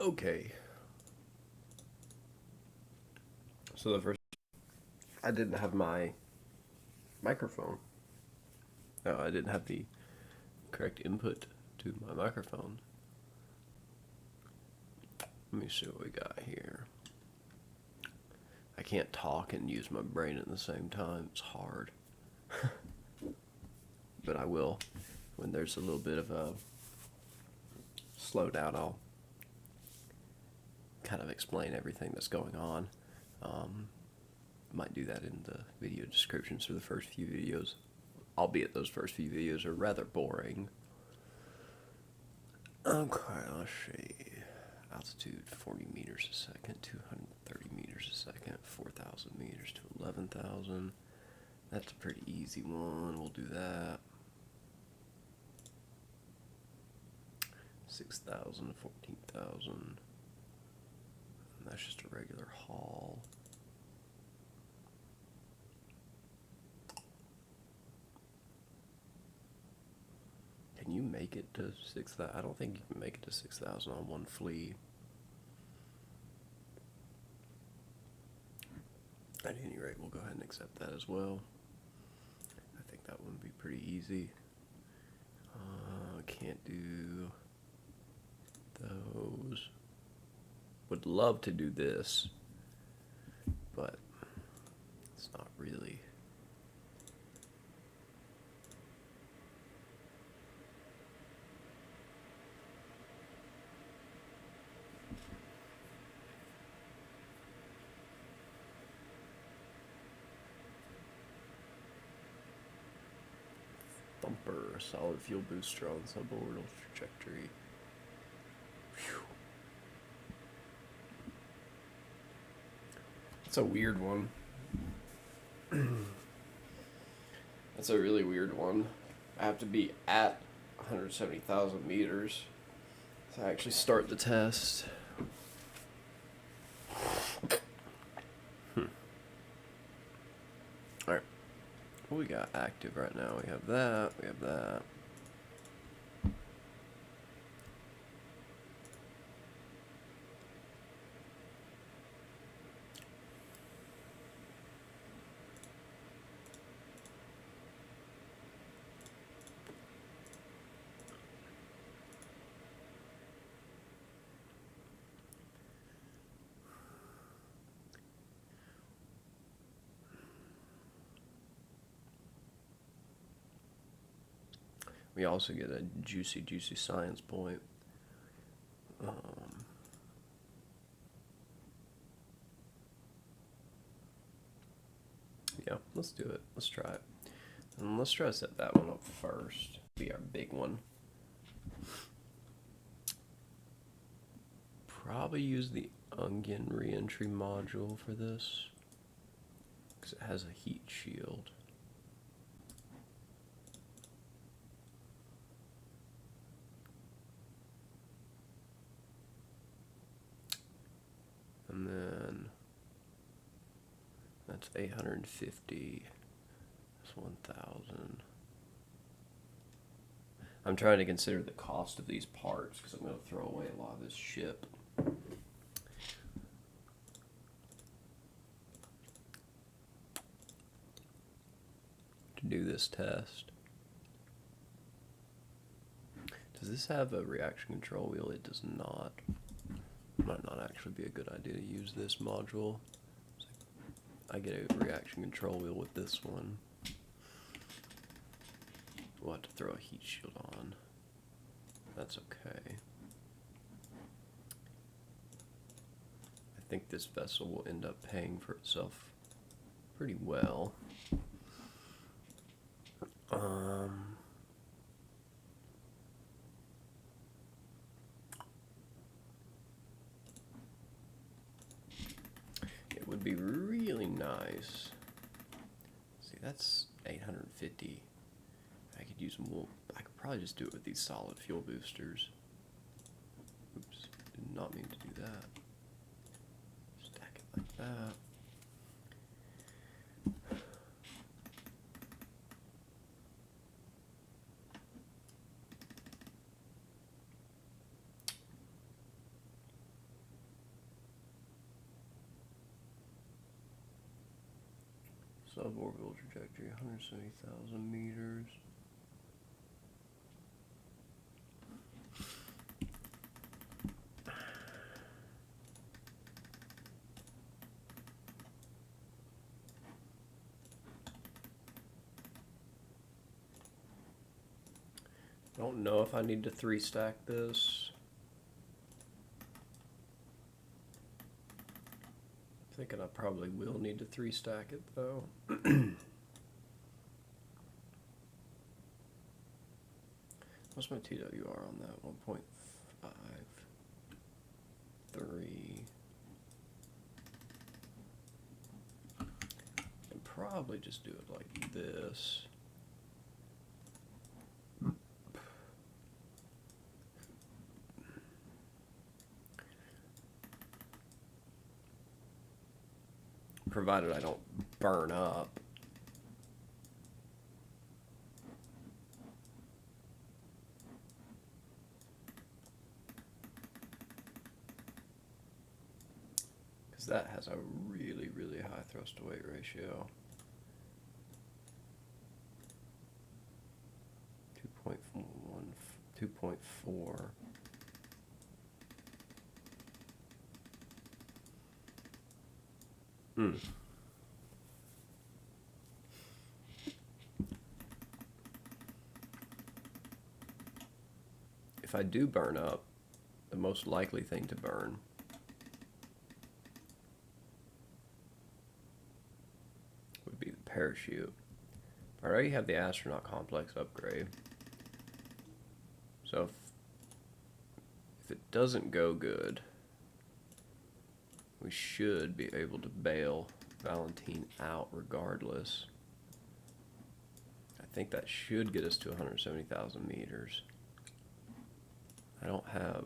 Okay. So the first, I didn't have my microphone. No, I didn't have the correct input to my microphone. Let me see what we got here. I can't talk and use my brain at the same time. It's hard. But I will. When there's a little bit of a slowdown, I'll kind of explain everything that's going on. Might do that in the video descriptions for the first few videos. Albeit those first few videos are rather boring. Okay, let's see. Altitude 40 meters a second, 230 meters a second, 4,000 meters to 11,000. That's a pretty easy one. We'll do that. 6,000 to 14,000. That's just a regular haul. Can you make it to 6,000? I don't think you can make it to 6,000 on one flea. At any rate, we'll go ahead and accept that as well. I think that would be pretty easy. Can't do those. Would love to do this, but it's not really. Thumper, solid fuel booster on suborbital trajectory. Whew. It's a weird one. That's a really weird one. I have to be at 170,000 meters to actually start the test. Alright. What we got active right now? We have that, we have that. We also get a juicy science point. Yeah, let's do it. Let's try it. And let's try to set that one up first. Be our big one. Probably use the Onion reentry module for this, because it has a heat shield. And then that's 850. That's 1,000. I'm trying to consider the cost of these parts because I'm going to throw away a lot of this ship. To do this test. Does this have a reaction control wheel? It does not. Might not actually be a good idea to use this module. I get a reaction control wheel with this one. We'll have to throw a heat shield on. That's okay. I think this vessel will end up paying for itself pretty well. It would be really nice. See, that's 850. I could use more. I could probably just do it with these solid fuel boosters. Oops, did not mean to do that. Stack it like that. Suborbital trajectory, 170,000 meters. Don't know if I need to 3-stack this. Thinking I probably will need to 3-stack it though. What's my TWR on that? 1.53. And probably just do it like this. Provided I don't burn up. Because that has a really, really high thrust to weight ratio. 2.4. If I do burn up, the most likely thing to burn would be the parachute. I already have the astronaut complex upgrade. So if it doesn't go good, we should be able to bail Valentine out regardless. I think that should get us to 170,000 meters. I don't have...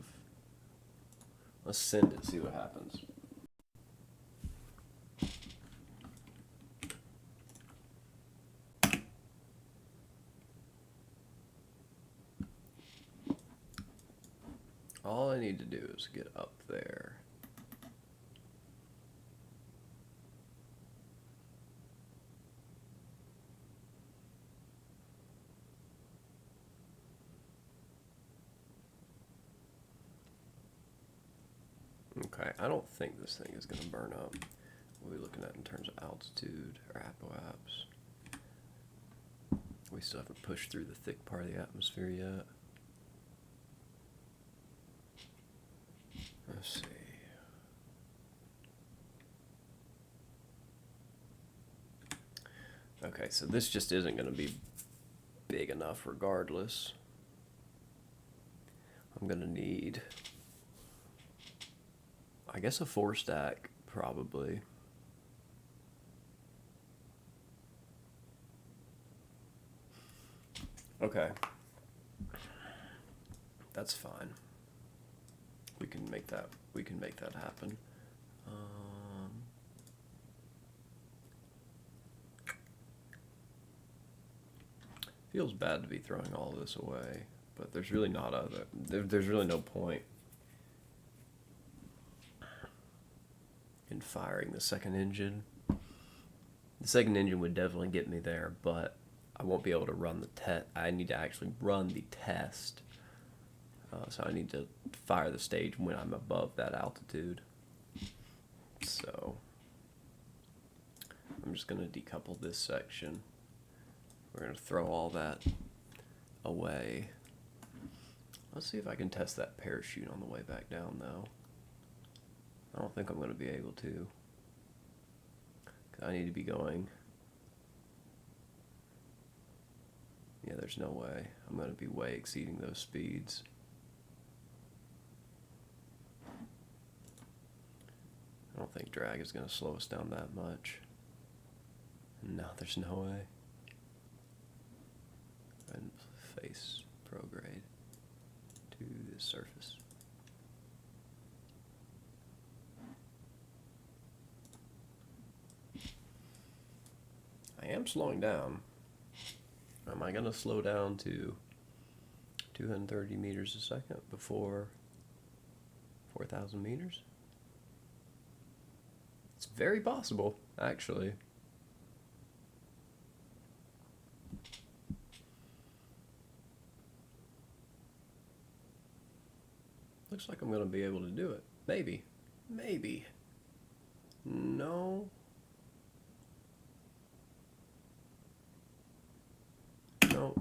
Let's send it, see what happens. All I need to do is get up there. Okay, I don't think this thing is going to burn up. What are we looking at in terms of altitude or apoaps? We still haven't pushed through the thick part of the atmosphere yet. Let's see. Okay, so this just isn't going to be big enough regardless. I'm going to need, I guess, a 4-stack probably. Okay. That's fine. We can make that happen. Feels bad to be throwing all this away, but there's really not there's really no point in firing the second engine. The second engine would definitely get me there, but I won't be able to run the test. I need to actually run the test. So I need to fire the stage when I'm above that altitude. So I'm just going to decouple this section. We're going to throw all that away. Let's see if I can test that parachute on the way back down, though. I don't think I'm going to be able to. I need to be going. Yeah, there's no way. I'm going to be way exceeding those speeds. I don't think drag is going to slow us down that much. No, there's no way. And face prograde to the surface. I am slowing down. Am I going to slow down to 230 meters a second before 4,000 meters? It's very possible, actually. Looks like I'm going to be able to do it. Maybe. Maybe. No. No.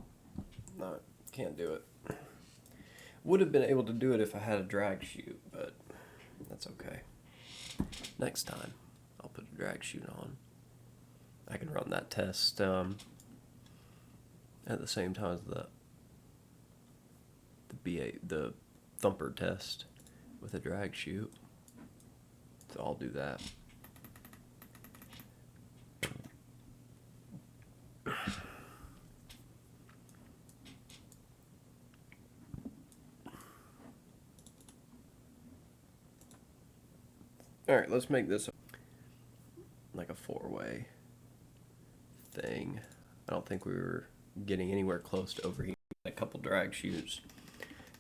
No, can't do it. Would have been able to do it if I had a drag chute, but that's okay. Next time, I'll put a drag chute on. I can run that test at the same time as the thumper test with a drag chute. So I'll do that. Alright, let's make this like a 4-way thing. I don't think we were getting anywhere close to overheating. A couple drag chutes,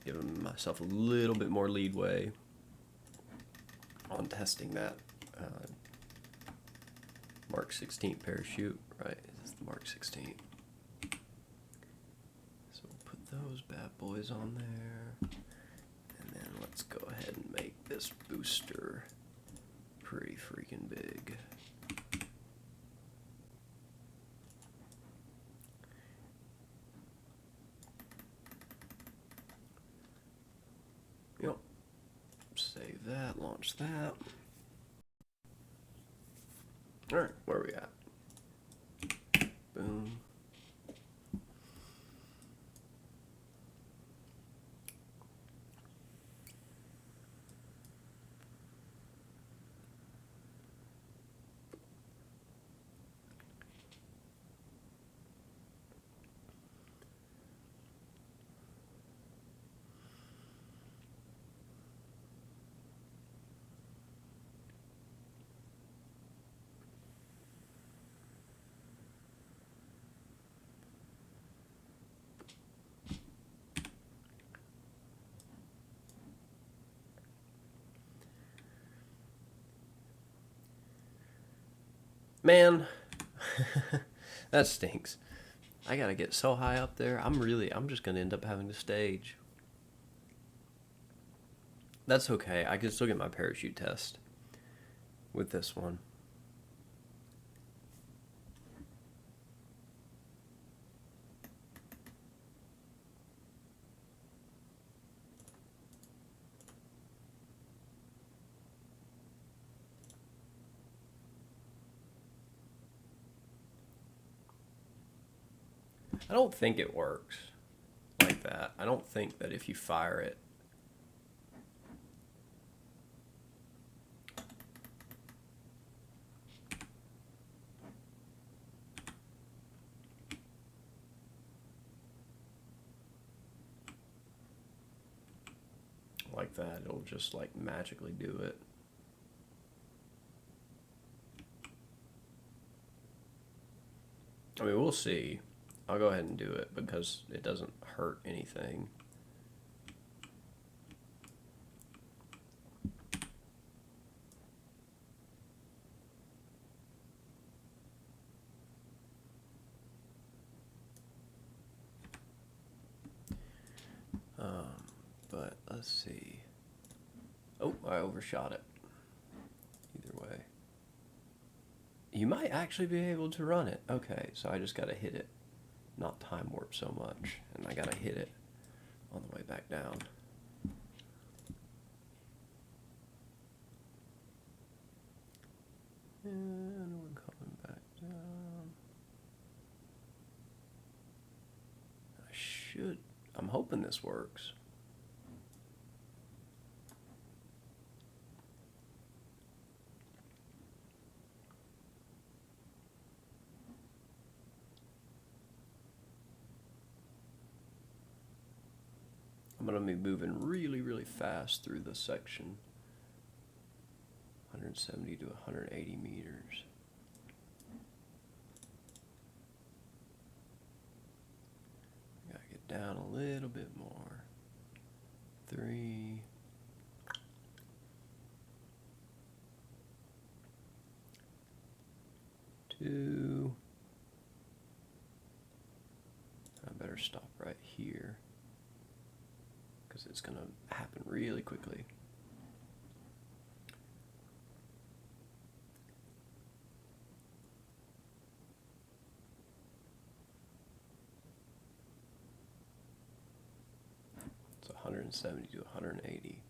giving myself a little bit more leadway on testing that Mark 16 parachute. Right, this is the Mark 16. So we'll put those bad boys on there, and then let's go ahead and make this booster pretty freaking big. Yep. Save that, launch that. Alright, where are we at? Boom. Man, that stinks. I gotta get so high up there. I'm just gonna end up having to stage. That's okay. I can still get my parachute test with this one. I don't think it works like that. I don't think that if you fire it, like that, it'll just like magically do it. I mean, we'll see. I'll go ahead and do it because it doesn't hurt anything. But let's see. Oh, I overshot it. Either way. You might actually be able to run it. Okay, so I just gotta hit it. Not time warp so much. And I gotta hit it on the way back down. And we're coming back down. I'm hoping this works. I'm going to be moving really, really fast through this section. 170 to 180 meters. Gotta get down a little bit more. 3. 2. I better stop right here, because it's going to happen really quickly. It's 170 to 180.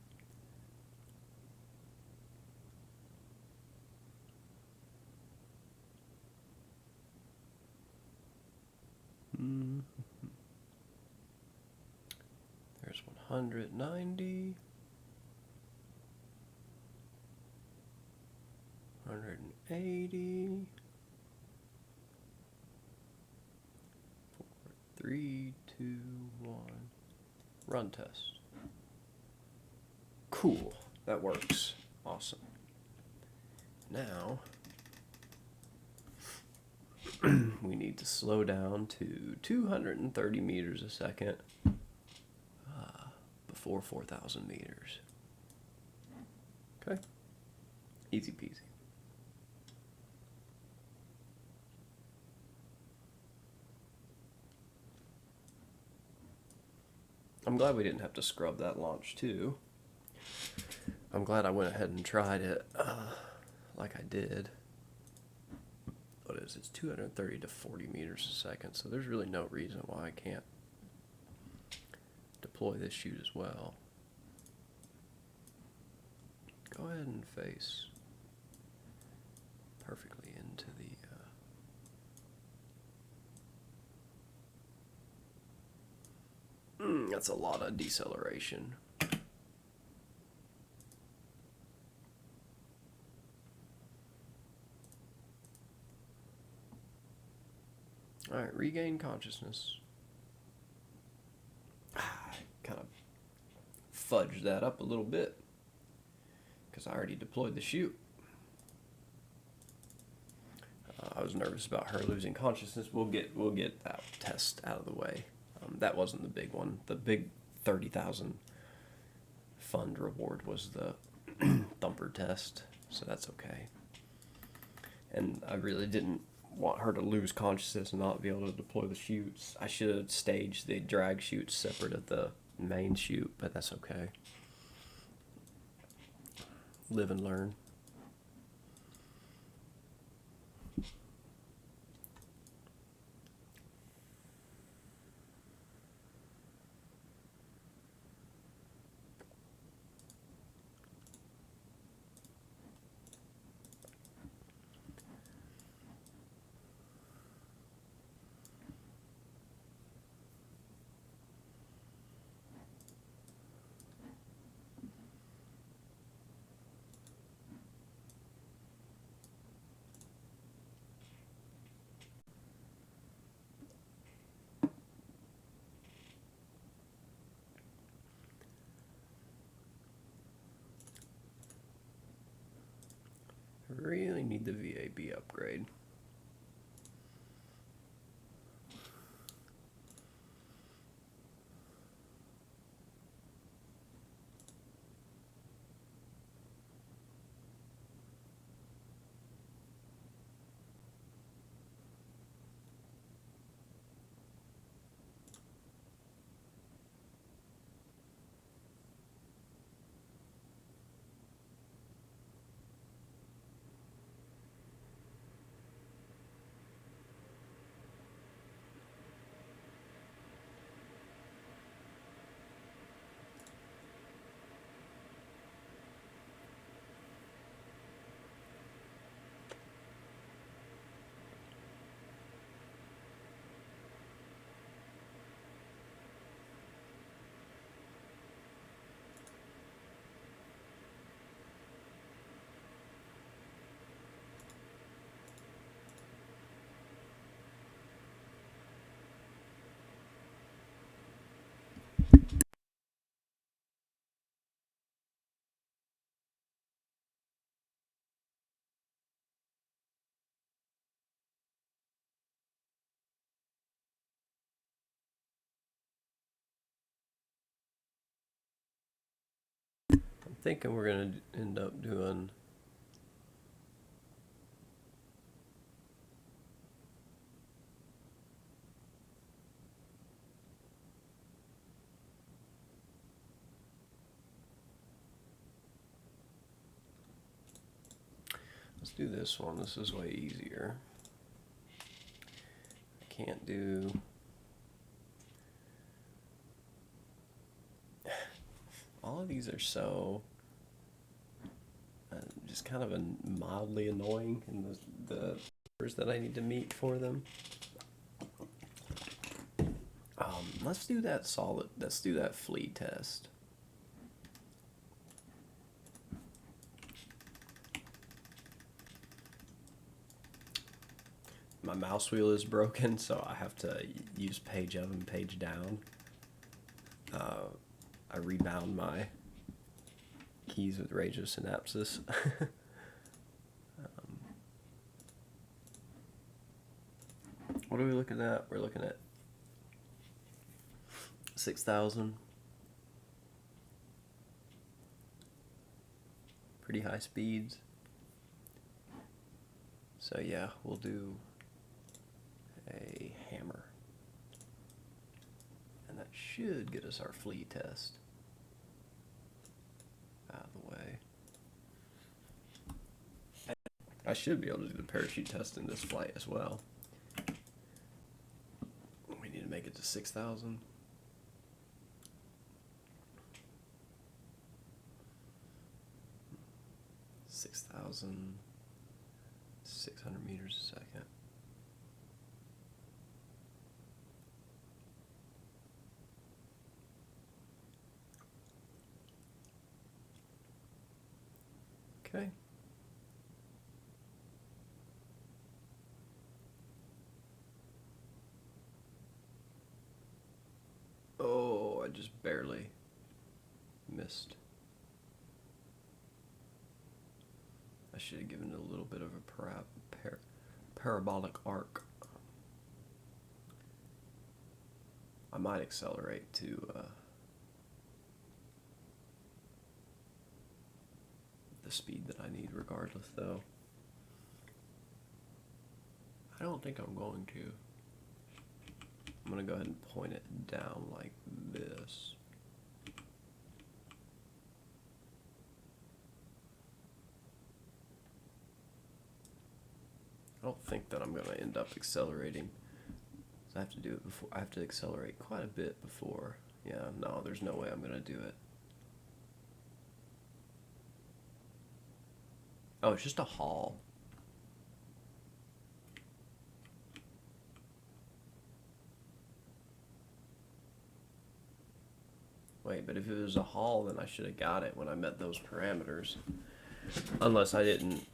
There's 190, 180, 4, 3, 2, 1. Run test. Cool. That works. Awesome. Now we need to slow down to 230 meters a second before 4,000 meters. Okay? Easy peasy. I'm glad we didn't have to scrub that launch too. I'm glad I went ahead and tried it like I did. What is it? It's 230 to 40 meters a second, so there's really no reason why I can't deploy this chute as well. Go ahead and face perfectly into the that's a lot of deceleration. Alright, regain consciousness. Kind of fudged that up a little bit because I already deployed the chute. I was nervous about her losing consciousness. We'll get that test out of the way. That wasn't the big one. The big 30,000 fund reward was the thumper test, so that's okay. And I really didn't want her to lose consciousness and not be able to deploy the chutes. I should have staged the drag chutes separate of the main chute, but that's okay. Live and learn. I really need the VAB upgrade. I'm thinking we're going to end up doing do this one. This is way easier. I can't do... All of these are so... just kind of mildly annoying in the numbers that I need to meet for them. Let's do that solid. Let's do that flea test. My mouse wheel is broken, so I have to use page up and page down. I rebound my keys with radiosynapsis. What are we looking at? We're looking at 6,000. Pretty high speeds. So yeah, we'll do a hammer. And that should get us our flea test out of the way. I should be able to do the parachute test in this flight as well. We need to make it to 6,000. 6,600 meters a second. Okay. Oh, I just barely missed. I should have given it a little bit of a parabolic arc. I might accelerate to the speed that I need regardless, though. I don't think I'm going to. I'm going to go ahead and point it down like this. I don't think that I'm going to end up accelerating. I have to do it before. I have to accelerate quite a bit before. Yeah, no, there's no way I'm going to do it. Oh, it's just a haul. Wait, but if it was a haul, then I should have got it when I met those parameters. Unless I didn't.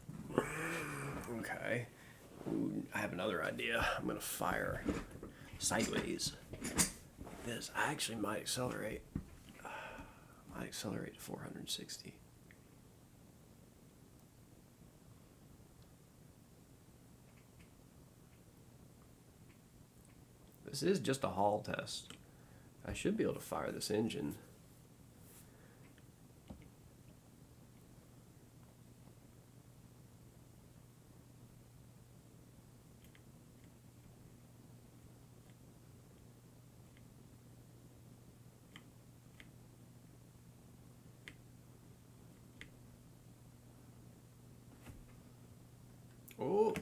Okay. Ooh, I have another idea. I'm going to fire sideways like this. I actually might accelerate. Might accelerate to 460. This is just a haul test. I should be able to fire this engine. Oh.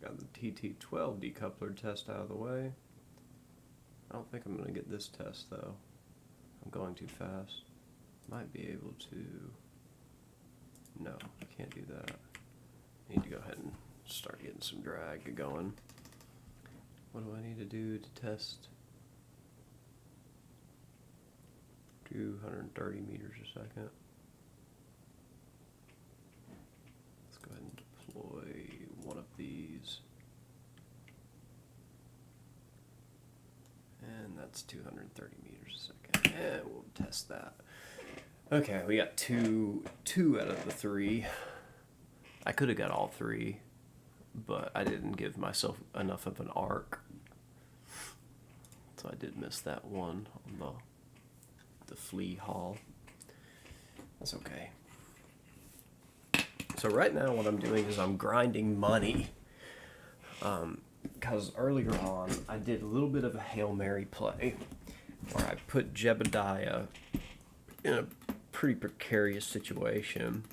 Got the TT12 decoupler test out of the way. I don't think I'm going to get this test though. I'm going too fast. Might be able to... No, I can't do that. I need to go ahead and start getting some drag going. What do I need to do to test 230 meters a second? Let's go ahead and deploy one of these. And that's 230 meters a second. And we'll test that. Okay, we got two out of the three. I could have got all three, but I didn't give myself enough of an arc. So I did miss that one on the flea haul. That's okay. So right now what I'm doing is I'm grinding money. Because earlier on I did a little bit of a Hail Mary play where I put Jebediah in a pretty precarious situation.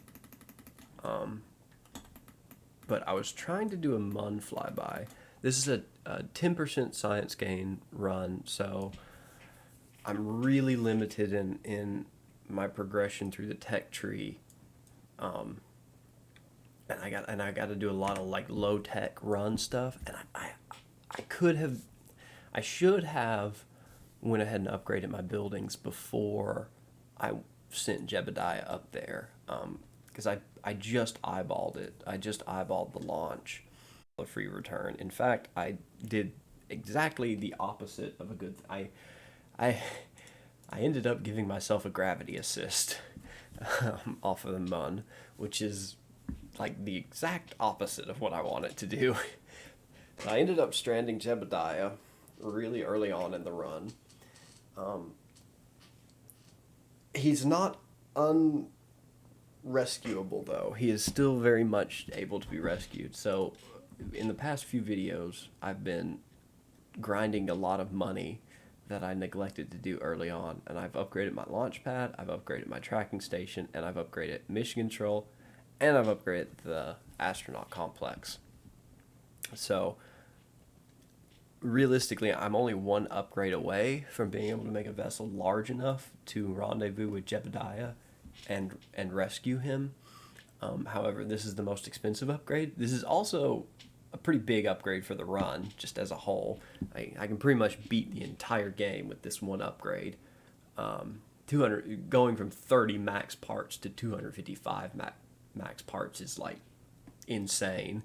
But I was trying to do a Mun flyby. This is a 10% science gain run, so I'm really limited in my progression through the tech tree. And I got to do a lot of like low tech run stuff, and I should have went ahead and upgraded my buildings before I sent Jebediah up there, because I just eyeballed it. I just eyeballed the launch, a free return. In fact, I did exactly the opposite of a good. I I ended up giving myself a gravity assist off of the Mun, which is like the exact opposite of what I wanted to do. I ended up stranding Jebediah really early on in the run. He's not unrescuable though. He is still very much able to be rescued. So in the past few videos, I've been grinding a lot of money that I neglected to do early on, and I've upgraded my launch pad, I've upgraded my tracking station, and I've upgraded mission control, and I've upgraded the astronaut complex. So realistically, I'm only one upgrade away from being able to make a vessel large enough to rendezvous with Jebediah and rescue him. However, this is the most expensive upgrade. This is also a pretty big upgrade for the run, just as a whole. I can pretty much beat the entire game with this one upgrade. 200 going from 30 max parts to 255 max parts is like insane.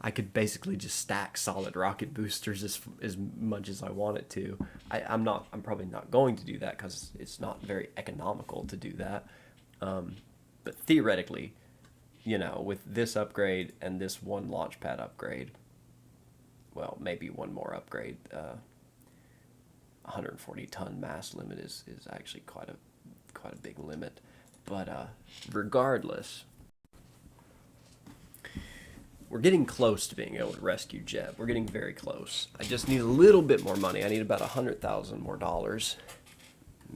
I could basically just stack solid rocket boosters as much as I wanted to. I'm probably not going to do that because it's not very economical to do that. But theoretically, with this upgrade and this one launch pad upgrade, well, maybe one more upgrade, 140 ton mass limit is actually quite a big limit. But regardless, we're getting close to being able to rescue Jeb. We're getting very close. I just need a little bit more money. I need about $100,000 more dollars.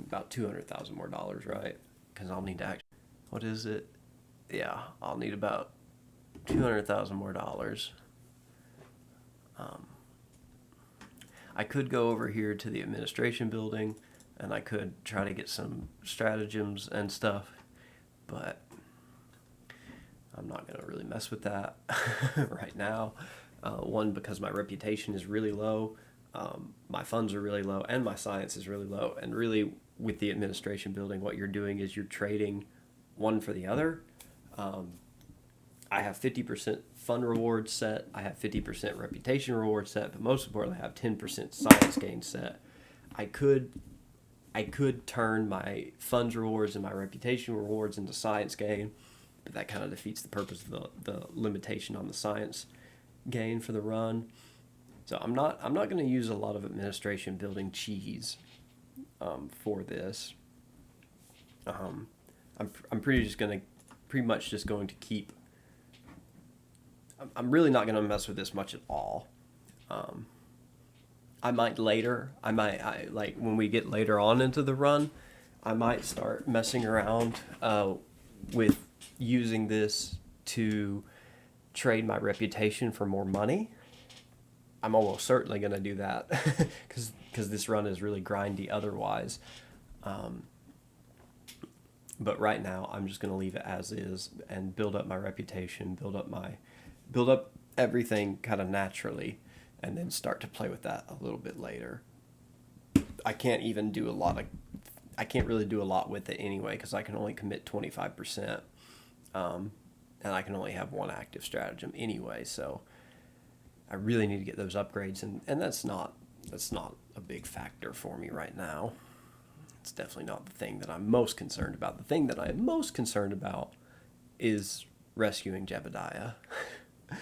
About $200,000 more dollars, right? Because I'll need to actually... What is it? Yeah, I'll need about $200,000 more dollars. I could go over here to the administration building, and I could try to get some stratagems and stuff, but I'm not going to really mess with that right now. One, because my reputation is really low, my funds are really low, and my science is really low. And really, with the administration building, what you're doing is you're trading one for the other. I have 50% fund reward set, I have 50% reputation reward set, but most importantly, I have 10% science gain set. I could turn my funds rewards and my reputation rewards into science gain, but that kind of defeats the purpose of the limitation on the science gain for the run. So I'm not going to use a lot of administration building cheese for this. I'm pretty much just going to keep. I'm really not going to mess with this much at all. I might later. Like when we get later on into the run, I might start messing around with using this to trade my reputation for more money. I'm almost certainly going to do that because this run is really grindy otherwise. But right now, I'm just going to leave it as is and build up my reputation, build up everything kind of naturally, and then start to play with that a little bit later. I can't really do a lot with it anyway because I can only commit 25%, and I can only have one active stratagem anyway. So I really need to get those upgrades, and that's not a big factor for me right now. It's definitely not the thing that I'm most concerned about. The thing that I am most concerned about is rescuing Jebediah. I'd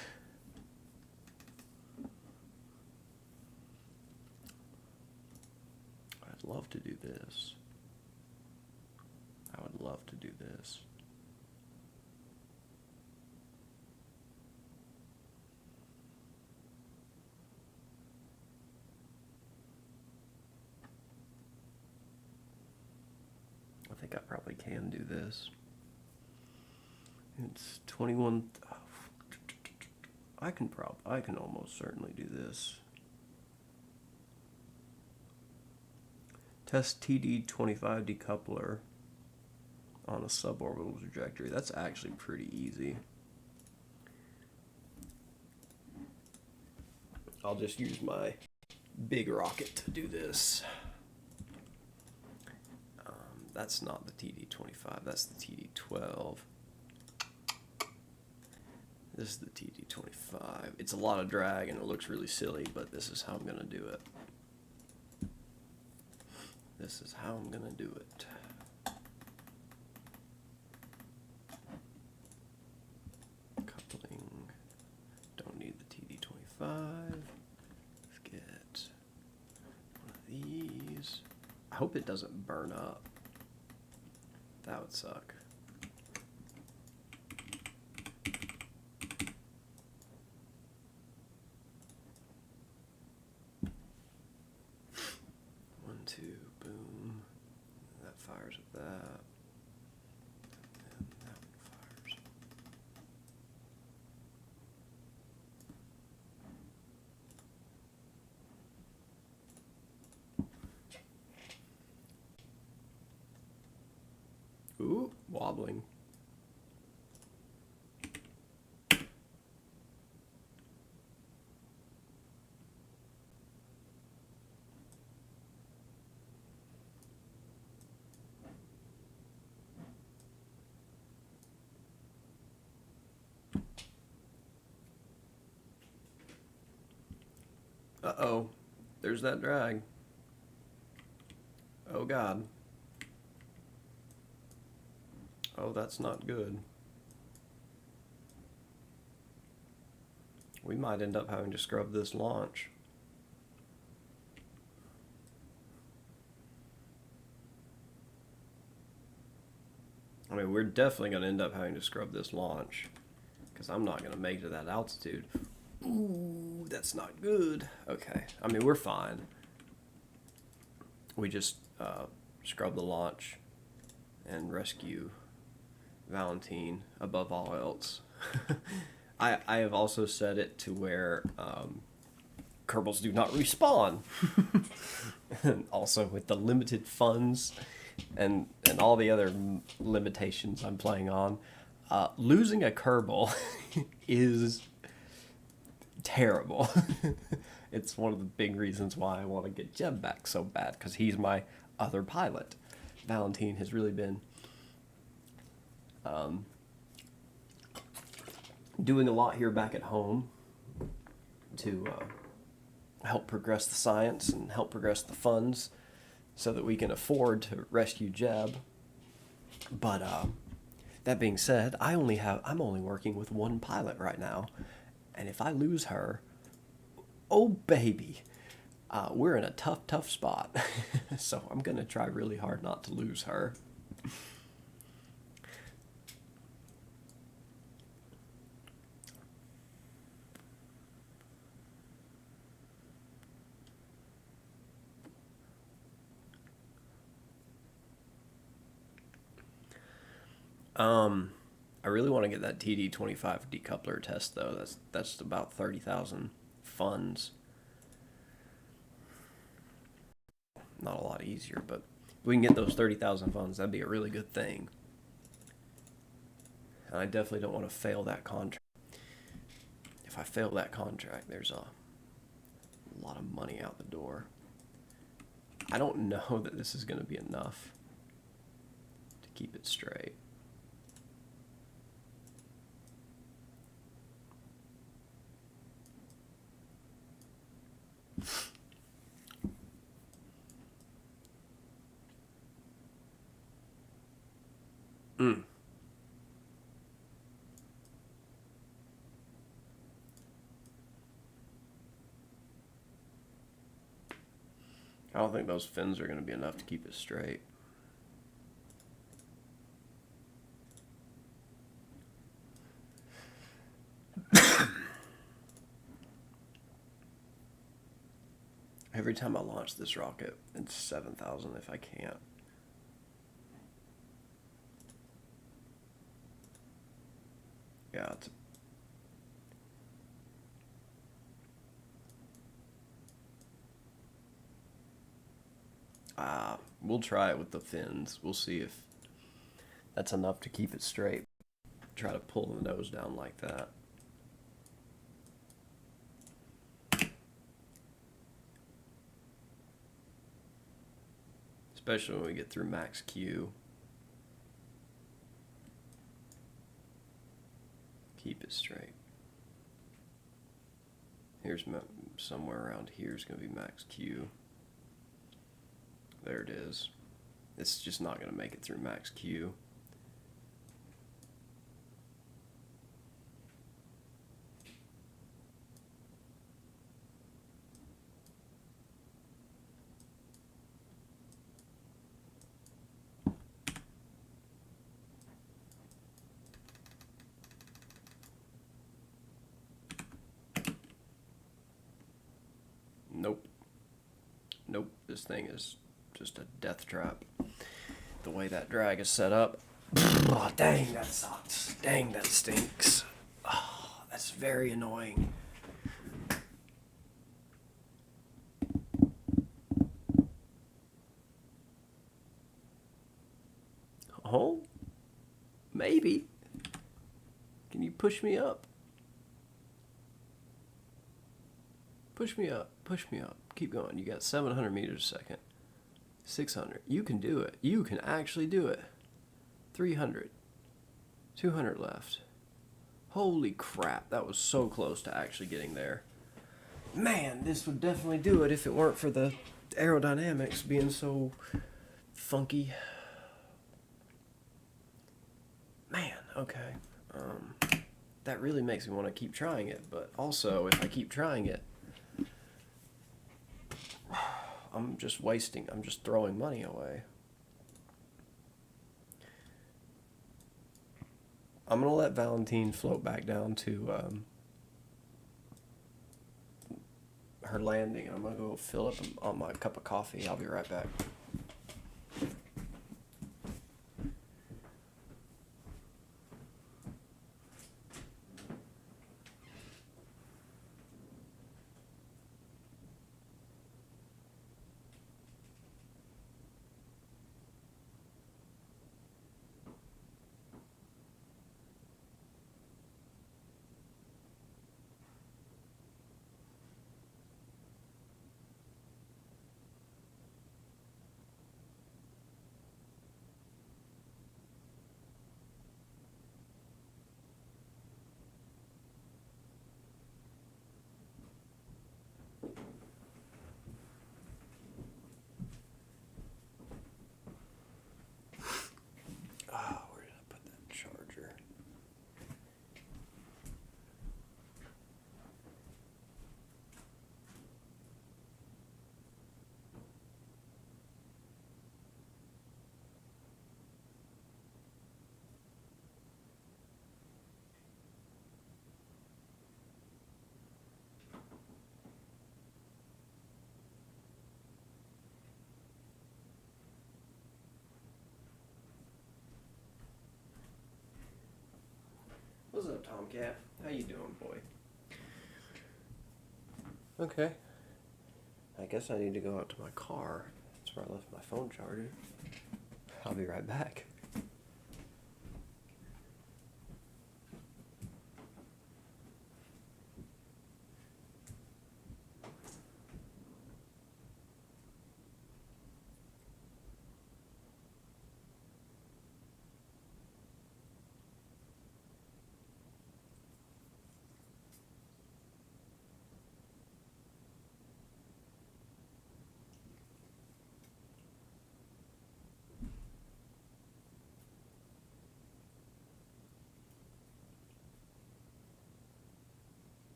love to do this. I I'd love to do this. I think I probably can do this. It's 21. I can almost certainly do this. Test TD25 decoupler on a suborbital trajectory. That's actually pretty easy. I'll just use my big rocket to do this. That's not the TD25, that's the TD12. This is the TD25. It's a lot of drag and it looks really silly, but this is how I'm gonna do it. This is how I'm gonna do it. Coupling, don't need the TD25. Let's get one of these. I hope it doesn't burn up. That would suck. One, two, boom. That fires with that. And that one fires. Ooh, wobbling. Uh-oh, there's that drag. Oh God. Oh, that's not good. We might end up having to scrub this launch. I mean, we're definitely going to end up having to scrub this launch because I'm not going to make it to that altitude. Ooh, that's not good. Okay, I mean, we're fine. We just scrub the launch and rescue Valentine above all else. I have also set it to where Kerbals do not respawn. And also with the limited funds and all the other limitations I'm playing on, losing a Kerbal is terrible. It's one of the big reasons why I want to get Jeb back so bad, because he's my other pilot. Valentine has really been doing a lot here back at home to help progress the science and help progress the funds so that we can afford to rescue Jeb. But that being said, I'm only working with one pilot right now, and if I lose her, oh baby, we're in a tough spot. So I'm gonna try really hard not to lose her. I really want to get that TD25 decoupler test though. That's about 30,000 funds. Not a lot easier, but if we can get those 30,000 funds, that'd be a really good thing. And I definitely don't want to fail that contract. If I fail that contract, there's a lot of money out the door. I don't know that this is going to be enough to keep it straight. I don't think those fins are going to be enough to keep it straight. Every time I launch this rocket, it's 7,000 if I can't. Yeah, it's... we'll try it with the fins. We'll see if that's enough to keep it straight. Try to pull the nose down like that. Especially when we get through max Q. Keep it straight. Here's somewhere around here is going to be max Q. There it is. It's just not going to make it through max Q. Nope. Nope, this thing is just a death trap. The way that drag is set up. Oh, dang, that sucks. Dang, that stinks. Oh, that's very annoying. Oh? Maybe. Can you push me up? Push me up. Push me up. Keep going. You got 700 meters a second. 600. You can do it. You can actually do it. 300. 200 left. Holy crap. That was so close to actually getting there. Man, this would definitely do it if it weren't for the aerodynamics being so funky. Man, okay. That really makes me want to keep trying it, but also if I keep trying it, I'm just throwing money away. I'm going to let Valentine float back down to her landing. I'm going to go fill up on my cup of coffee. I'll be right back. Where did I put that charger? What's up, Tomcat? How you doing, boy? Okay. I guess I need to go out to my car. That's where I left my phone charger. I'll be right back.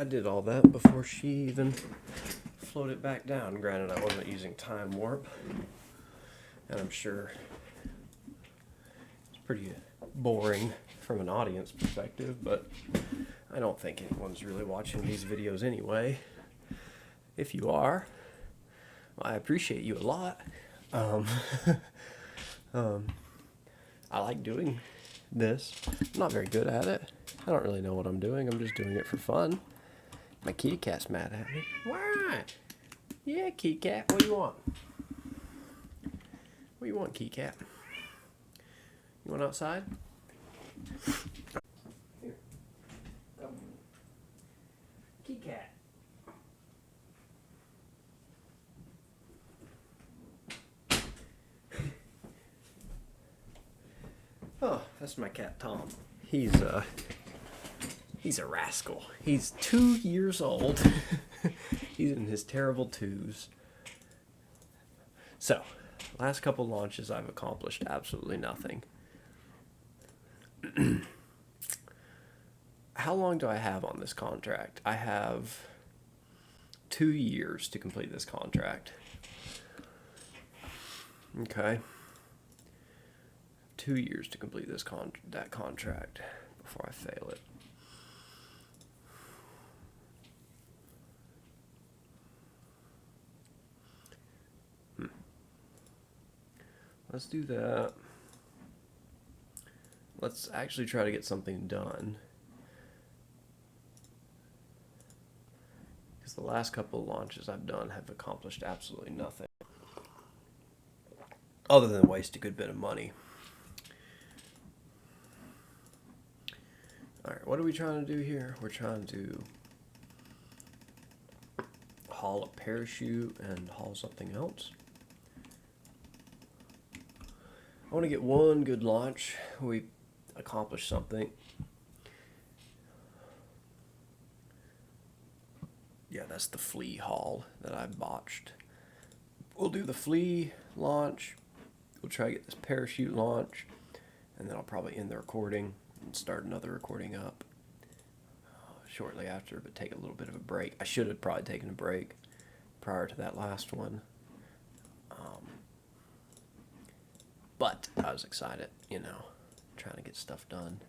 I did all that before she even floated back down. Granted, I wasn't using time warp, and I'm sure it's pretty boring from an audience perspective, but I don't think anyone's really watching these videos anyway. If you are, well, I appreciate you a lot. I like doing this. I'm not very good at it. I don't really know what I'm doing. I'm just doing it for fun. My kitty cat's mad at me. Why? Yeah, kitty cat. What do you want? What do you want, kitty cat? You want outside? Here. Come. Kitty cat. Oh, that's my cat Tom. He's a rascal. He's 2 years old. He's in his terrible twos. So, last couple launches I've accomplished absolutely nothing. How long do I have on this contract? I have 2 years to complete this contract. Okay. 2 years to complete this that contract before I fail it. Let's do that. Let's actually try to get something done. Because the last couple of launches I've done have accomplished absolutely nothing. Other than waste a good bit of money. Alright, what are we trying to do here? We're trying to haul a parachute and haul something else. I want to get one good launch. We accomplished something. Yeah, that's the flea haul that I botched. We'll do the flea launch. We'll try to get this parachute launch. And then I'll probably end the recording and start another recording up shortly after, but take a little bit of a break. I should have probably taken a break prior to that last one. But I was excited, you know, trying to get stuff done.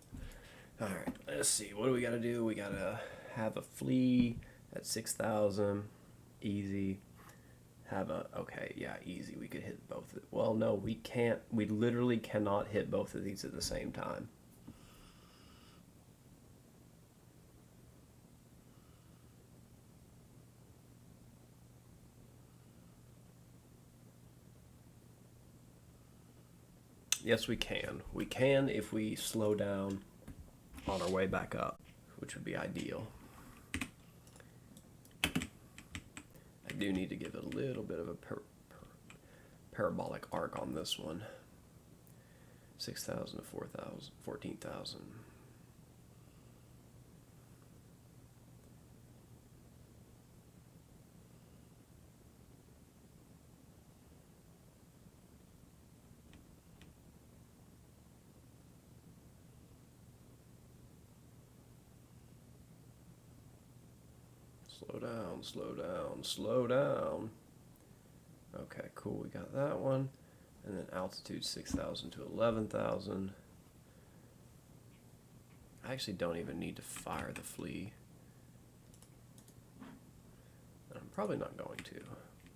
Alright, let's see. What do we got to do? We got to have a flea at 6,000. Easy. Okay, yeah, easy. We could hit both. Well, no, we can't. We literally cannot hit both of these at the same time. Yes, we can. We can if we slow down on our way back up, which would be ideal. I do need to give it a little bit of a parabolic arc on this one. 6,000 to 4,000, 14,000. Slow down, slow down, slow down. Okay, cool, we got that one. And then altitude 6,000 to 11,000. I actually don't even need to fire the flea. And I'm probably not going to,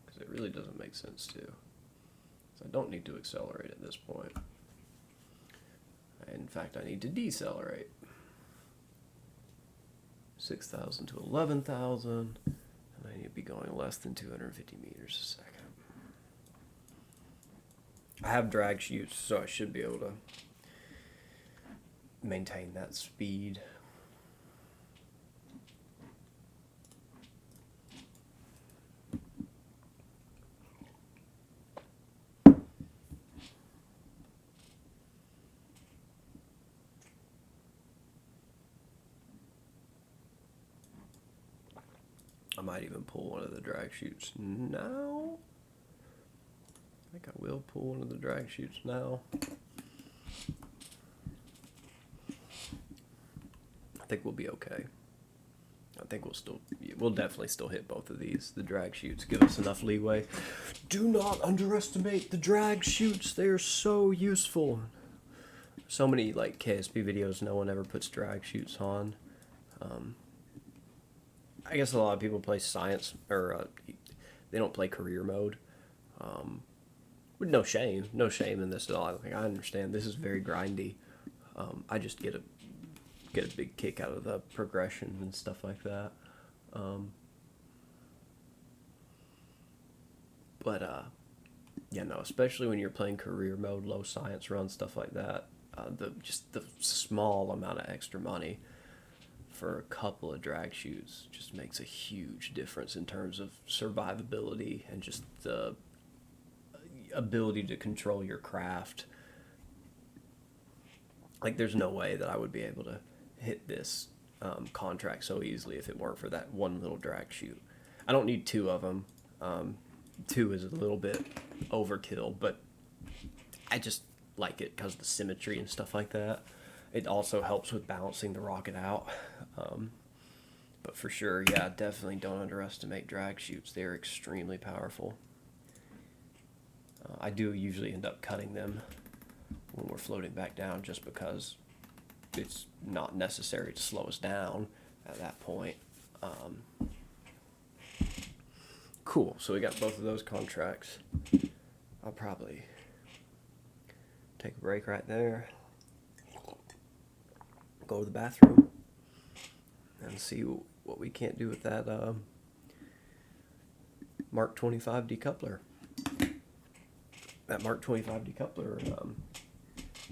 because it really doesn't make sense to. So I don't need to accelerate at this point. In fact, I need to decelerate. 6,000 to 11,000, and I need to be going less than 250 meters a second. I have drag chutes, so I should be able to maintain that speed. I might even pull one of the drag chutes now. I think I will pull one of the drag chutes now. I think we'll be okay. I think we'll definitely still hit both of these. The drag chutes give us enough leeway. Do not underestimate the drag chutes. They are so useful. So many like KSP videos, no one ever puts drag chutes on. I guess a lot of people play science, or they don't play career mode. With no shame in this at all. Like, I understand this is very grindy. I just get a big kick out of the progression and stuff like that. Yeah, no, especially when you're playing career mode, low science run, stuff like that. The small amount of extra money for a couple of drag chutes just makes a huge difference in terms of survivability and just the ability to control your craft. Like, there's no way that I would be able to hit this contract so easily if it weren't for that one little drag chute. I don't need two of them. Two is a little bit overkill, but I just like it because of the symmetry and stuff like that. It also helps with balancing the rocket out. But for sure, yeah, definitely don't underestimate drag chutes. They're extremely powerful. I do usually end up cutting them when we're floating back down just because it's not necessary to slow us down at that point. Cool, so we got both of those contracts. I'll probably take a break right there, go to the bathroom, and see what we can't do with that Mark 25 decoupler. That Mark 25 decoupler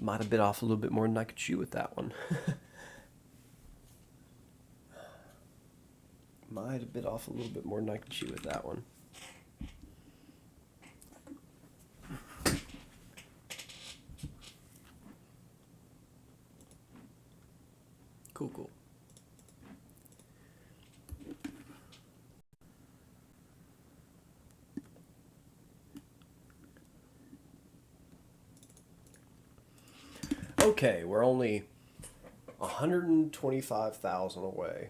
might have bit off a little bit more than I could chew with that one. Might have bit off a little bit more than I could chew with that one. Cool. Okay, we're only 125,000 away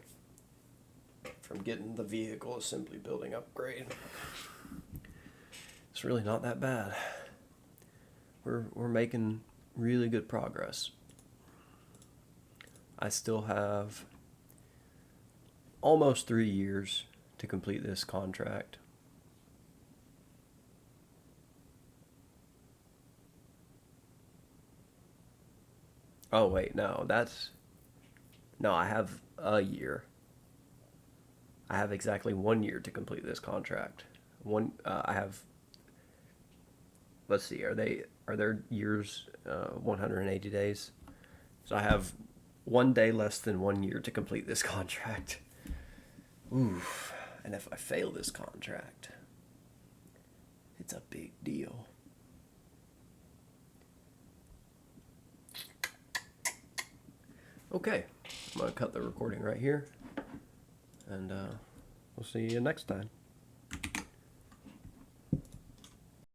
from getting the vehicle assembly building upgrade. It's really not that bad. We're making really good progress. I still have almost 3 years to complete this contract. Oh wait, no, I have a year. I have exactly 1 year to complete this contract. I have. Let's see. Are their years 180 days? So I have 1 day less than 1 year to complete this contract. Oof. And if I fail this contract, it's a big deal. Okay, I'm gonna cut the recording right here, and we'll see you next time.